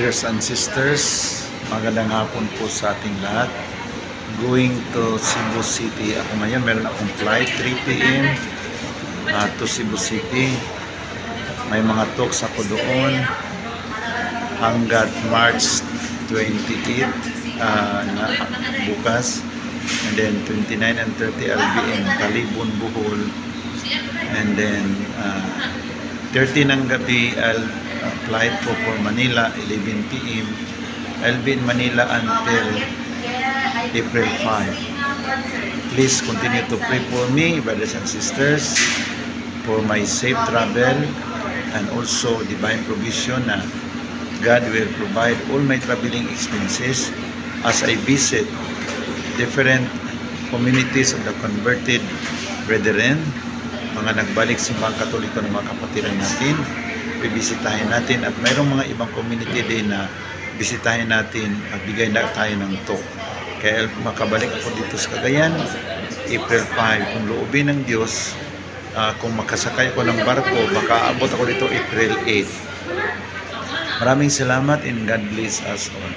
Brothers and sisters, magandang hapon po sa ating lahat. Going to Cebu City. Ako ngayon, meron akong flight 3 p.m. To Cebu City. May mga talks ako doon hanggat March 28 na bukas. And then 29 and 30 I'll be in Talibon, Bohol. And then 30 ng gabi I'll flight for Manila 11 p.m. I'll be in Manila until April 5. Please continue to pray for me, brothers and sisters, for my safe travel and also divine provision na God will provide all my traveling expenses as I visit different communities of the converted brethren, mga nagbalik sa mga Katoliko ng mga kapatiran natin. Bibisitahin natin at mayroong mga ibang community din na bisitahin natin at bigay na tayo ng talk. Kaya makabalik ako dito sa Cagayan April 5 kung loobin ng Diyos. Kung makasakay ako ng barko baka abot ako dito April 8. Maraming salamat and God bless us all.